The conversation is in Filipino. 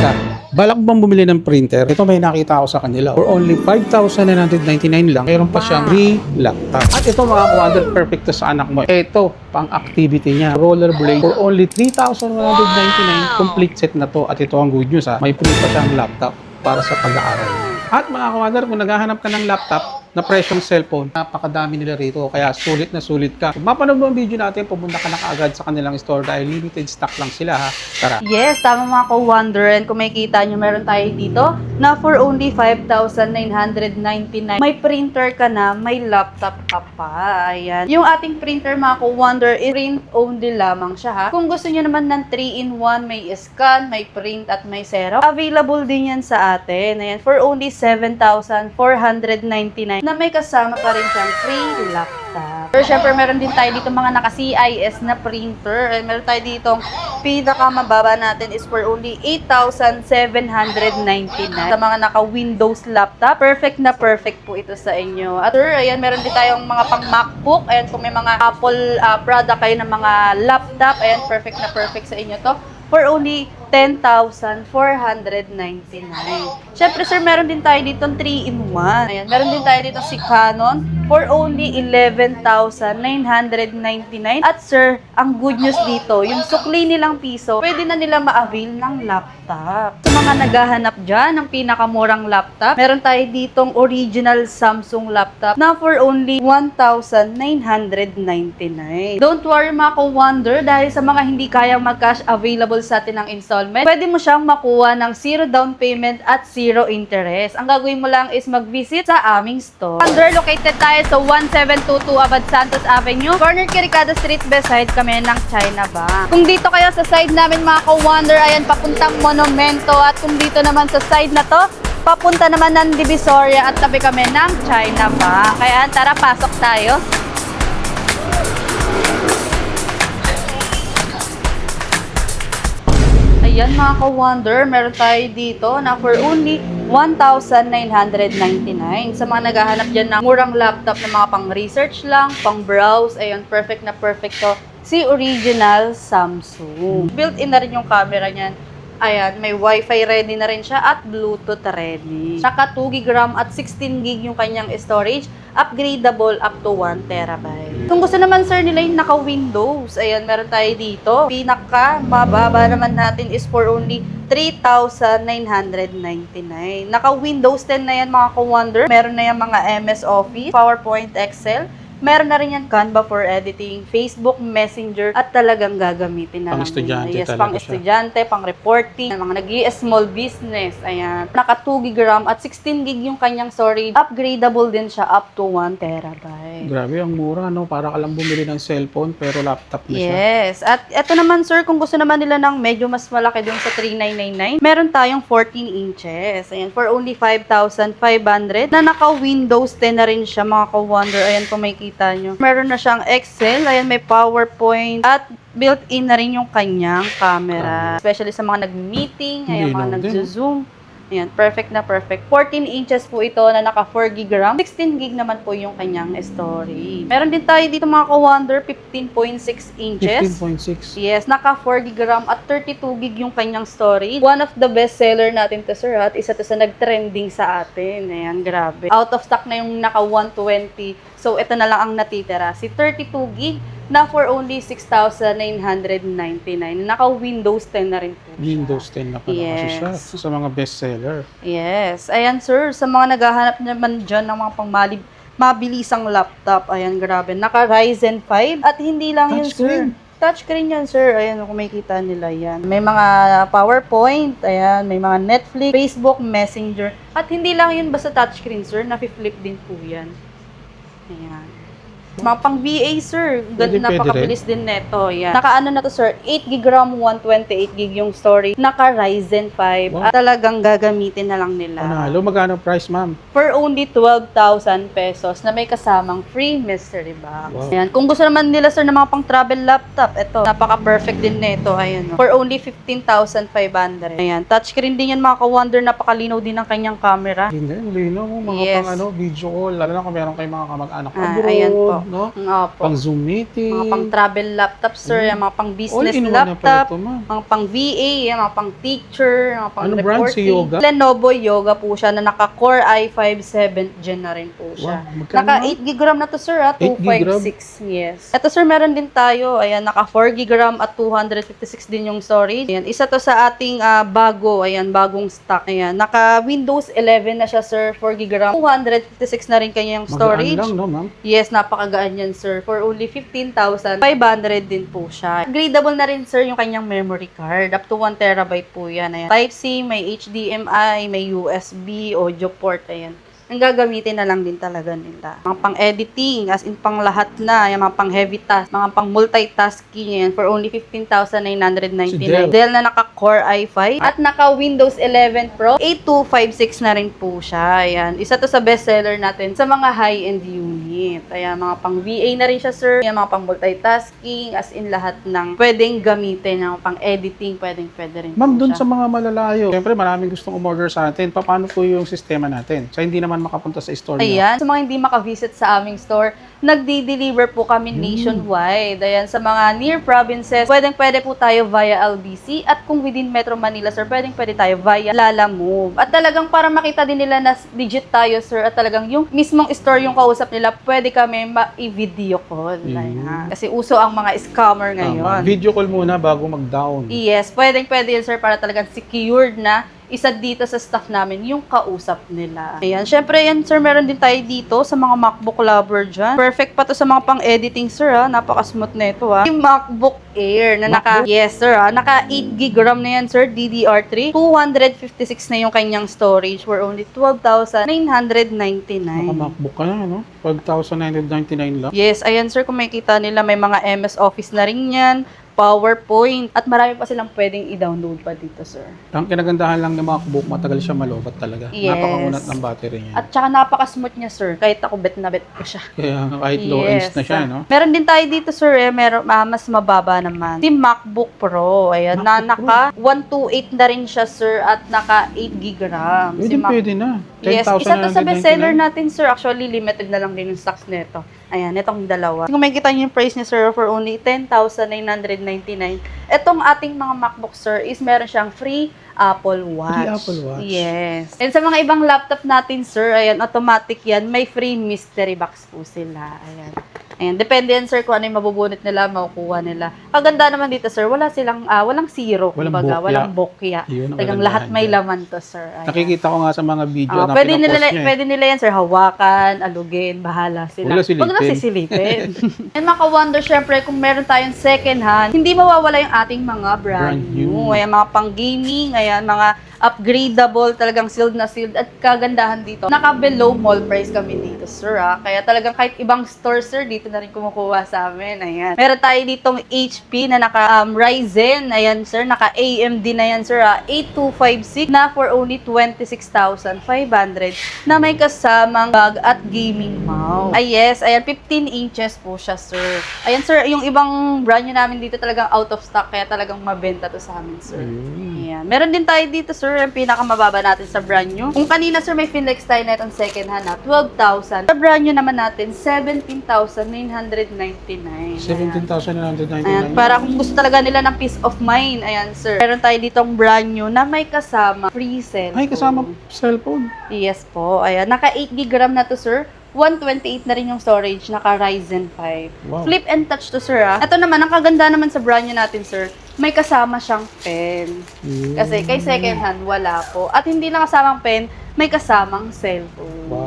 Teka, balak bang bumili ng printer? Ito may nakita ako sa kanila. For only 5,999 lang, meron pa siyang free laptop. At ito mga ka-wonder, perfect to sa anak mo. Ito, pang activity niya. Rollerblade for only 3,199. Complete set na to. At ito ang good news ha. May free pa siyang laptop para sa pag-aaral. At mga ka-wonder, kung naghahanap ka ng laptop na presyong cellphone, napakadami nila rito. Kaya sulit na sulit ka. Kung mapanood mo ang video natin, pumunta ka na kaagad sa kanilang store dahil limited stock lang sila ha. Tara. Yes, tama mga ka-wonder. And kung makikita nyo, meron tayo dito na for only 5,999. May printer ka na, may laptop ka pa. Ayan. Yung ating printer mga ka-wonder, print only lamang siya ha. Kung gusto nyo naman ng 3-in-1, may scan, may print at may xerox, available din yan sa atin. Ayan, for only 7,499 na may kasama pa rin siyang free laptop. Pero syempre, meron din tayo dito mga naka-CIS na printer. Meron tayo dito, pinakamababa natin is for only 8,799. Sa mga naka-Windows laptop, perfect na perfect po ito sa inyo. At sir, ayan, meron din tayong mga pang MacBook. Ayan, kung may mga Apple product kayo ng mga laptop, ayan, perfect na perfect sa inyo to. For only 10,499. Syempre sir, meron din tayo dito 3-in-1. Ayan, meron din tayo dito si Canon for only 11,999. At sir, ang good news dito, yung sukli nilang piso, pwede na nila ma-avail ng laptop. Sa mga naghahanap dyan ng pinakamurang laptop, meron tayo ditong original Samsung laptop na for only 1,999. Don't worry mga ka-wonder, dahil sa mga hindi kayang mag-cash available sa atin ng installment, pwede mo siyang makuha ng 0 down payment at 0 interest. Ang gagawin mo lang is mag-visit sa aming store. Wonder, located tayo sa 1722 Abad Santos Avenue, corner Kirikada Street, beside kami ng China Bank. Kung dito kayo sa side namin mga ka-wonder, ayan, papuntang Monumento. At kung dito naman sa side na to, papunta naman ng Divisoria at tabi kami ng China Bank. Kaya tara, pasok tayo. Ayan mga ka-wonder, meron tayo dito na for only 1,999. Sa mga naghahanap dyan ng murang laptop na mga pang-research lang, pang-browse, ayun, perfect na perfect to. Si original Samsung. Built-in na rin yung camera niyan. Ayan, may Wi-Fi ready na rin siya at Bluetooth ready. Saka 2GB RAM at 16GB yung kanyang storage. Upgradable up to 1 terabyte. Kung gusto naman sir nila yung naka-Windows, ayan, meron tayo dito. Pinaka mababa naman natin is for only 3,999. Naka-Windows 10 na yan mga ka-wonder. Meron na yan mga MS Office, PowerPoint, Excel. Meron na rin yan Canva for editing, Facebook Messenger, at talagang gagamitin na lang. Pang-estudyante yes, talaga pang-estudyante, pang-reporting, mga nag-i-small business, ayan. Naka 2GB RAM at 16GB yung kanyang storage. Upgradable din siya up to 1 terabyte. Grabe, ang mura, no? Para ka lang bumili ng cellphone, pero laptop na siya. Yes. At eto naman sir, kung gusto naman nila ng medyo mas malaki dun sa 3,999, meron tayong 14 inches. Ayan, for only 5,500 na naka-Windows 10 na rin siya mga ka-wonder. Ayan, kung may kita nyo. Meron na siyang Excel, ayan, may PowerPoint, at built-in na rin yung kanyang camera. Especially sa mga nag-meeting, ayan, mga nag-zoom. Ayan, perfect na perfect. 14 inches po ito na naka 4GB RAM. 16GB naman po yung kanyang storage. Meron din tayo dito mga ka-wonder, 15.6 inches. 15.6. Yes, naka 4GB RAM at 32GB yung kanyang storage. One of the best seller natin to sir, at isa to sa nag-trending sa atin. Ayan, grabe. Out of stock na yung naka 120. So, ito na lang ang natitira. Si 32GB na for only 6,999. Naka Windows 10 na rin po siya. Windows 10 na pala kasi siya sa mga bestseller. Yes. Ayan sir, sa mga naghahanap naman dyan ng mga mabilisang laptop, ayan, grabe. Naka Ryzen 5 at hindi lang yun sir. Touchscreen yan sir. Ayan, kung makikita nila yan. May mga PowerPoint, ayan, may mga Netflix, Facebook, Messenger. At hindi lang yun basta touchscreen sir, nafi-flip din po yan. Ayan. Mga pang VA, sir. Napakabilis din neto. Yan. Naka-ano na to, sir? 8GB RAM, 128GB yung storage. Naka Ryzen 5. Wow. At talagang gagamitin na lang nila. Panalo, magkano price, ma'am? For only 12,000 pesos na may kasamang free mystery box. Wow. Ayan. Kung gusto naman nila, sir, na mga pang travel laptop, ito, napaka-perfect din neto. Ayan. For only 15,500. Ayan. Touchscreen din yan, mga ka-wonder. Napakalinaw din ng kanyang camera. Hindi, lino mo. Mga Yes. pang video call. Lalo na kung meron kayong mga kamag-anak. Ayan po. no? Opo. Pang Zoom meeting. Mga pang travel laptop, sir. Yung mga pang business All-in-one na pala laptop. to, ma'am. Mga pang VA, yung mga pang teacher, mga pang Ano reporting. brand? Si Yoga? Lenovo Yoga po siya na naka-Core i5 7th gen na rin po siya. Wow, magkano, Naka ma'am? 8 GB RAM na to, sir, 8 gig RAM? 256. Yes. Ito, sir, meron din tayo. Ayan, naka 4 GB RAM at 256 din yung storage. Ayan, isa to sa ating bago. Ayan, bagong stock. Ayan, naka Windows 11 na siya, sir, 4 GB RAM. 256 na rin kanyang storage. Magaan lang, no, ma'am? Yes, napakagaan yan, sir. For only 15,500 din po siya. Upgradable na rin, sir, yung kanyang memory card. Up to 1 terabyte po yan. Ayan. Type-C, may HDMI, may USB, audio port. Ayan. Ang gagamitin na lang din talaga nila. Mga pang-editing, as in pang lahat na. Yung mga pang-heavy task, mga pang-multitasking yan for only 15,999. Si Dell. Dell na naka-Core i5 at naka-Windows 11 Pro. 8256 na rin po siya. Ayan. Isa to sa bestseller natin sa mga high-end unit. Ayan, mga pang-VA na rin siya, sir. Ayan, mga pang-multitasking, as in lahat ng pwedeng gamitin. Yung pang-editing, pwede rin Ma'am, po dun siya. sa mga malalayo, siyempre maraming gustong umorder sa atin. Paano po yung sistema natin? So, hindi naman makapunta sa store niyo. Ayan, sa mga hindi makavisit sa aming store, nagdi-deliver po kami nationwide. Ayan, sa mga near provinces, pwede po tayo via LBC at kung within Metro Manila, sir, pwede tayo via Lalamove. At talagang para makita din nila na legit tayo, sir, at talagang yung mismong store yung kausap nila, pwede kami i-video call. Ayan. Kasi uso ang mga scammer ngayon. Video call muna bago mag-down. Yes, pwede yun, sir, para talagang secured na isa dito sa staff namin yung kausap nila. Ayan, syempre yan, sir, meron din tayo dito sa mga MacBook lover dyan. Perfect pa to sa mga pang-editing, sir, ha. Napaka-smooth na ito, ha. Yung MacBook Air na yes, sir, ha. Naka 8 GB RAM na yan, sir, DDR3. 256 na yung kanyang storage for only 12,999. Naka-MacBook ka na, no? 12,999 lang. Yes, ayan, sir, kung makikita nila, may mga MS Office na rin yan, PowerPoint, at marami pa silang pwedeng i-download pa dito, sir. Ang kinagandahan lang ng MacBook, matagal siya malobat talaga. Yes. Napakaunat ng battery niya. At saka napaka-smooth niya, sir. Kahit ako bet na bet ko siya. Kaya kahit low ends na siya, no? Meron din tayo dito, sir, mas mababa naman. Si MacBook Pro. Ayan, MacBook naka 128 na rin siya, sir, at naka 8 GB RAM. Pwede na. Yes, isa to sa 10,999. bestseller natin, sir. Actually, limited na lang din yung stocks nito. Ayan, itong dalawa. Kung makikita niyo yung price niya, sir, for only 10,999. Itong ating mga MacBook, sir, is meron siyang free Apple Watch. Free Apple Watch. Yes. And sa mga ibang laptop natin, sir, ayan, automatic yan. May free mystery box po sila. Ayan. Ayan, depende yan, sir, kung ano yung mabubunot nila, makukuha nila. Kaganda naman dito, sir, walang zero. Walang kumbaga, bokya. walang bokya. Yun ang Talagang kagandahan lahat may dyan. laman to, sir. Ayan. Nakikita ko nga sa mga video na Pwede pinapost nila, niya. pwede nila yan, sir, hawakan, alugin, bahala sila. Huwag na silipin. Huwag na sisilipin. And maka-wonder, syempre, kung meron tayong second hand, hindi mawawala yung ating mga brand new. Ayan, mga pang-gaming, ayan, mga upgradable, talagang sealed na sealed. At kagandahan dito, naka-below mall price kami dito, sir, ha? Kaya talagang kahit ibang store, sir, dito na rin kumukuha sa amin. Ayan. Meron tayo ditong HP na naka Ryzen. Ayan, sir, naka AMD na yan, sir, ha? 8256 na for only 26,500 na may kasamang bag at gaming mouse. Ay, yes. Ayan, 15 inches po siya, sir. Ayan, sir, yung ibang brand nyo namin dito talagang out of stock, kaya talagang mabenta to sa amin, sir. Ayan. Meron din tayo dito, sir, ang pinakamababa natin sa brand new. Kung kanina, sir, may Finlex tayo na itong second hand na 12,000. Sa brand new naman natin, 17,999. 17,999. Ayan, para kung gusto talaga nila ng peace of mind, ayan, sir. Meron tayo ditong brand new na may kasama free cellphone. Ay, kasama cellphone. Yes po. Ayan, naka 8 GB RAM na to, sir. 128 na rin yung storage, naka Ryzen 5. Wow. Flip and touch to, sir, ah. Ito naman, ang kaganda naman sa brand new natin, sir, may kasama siyang pen. Kasi kay second hand, wala po. At hindi lang kasamang pen, may kasamang cellphone. Wow.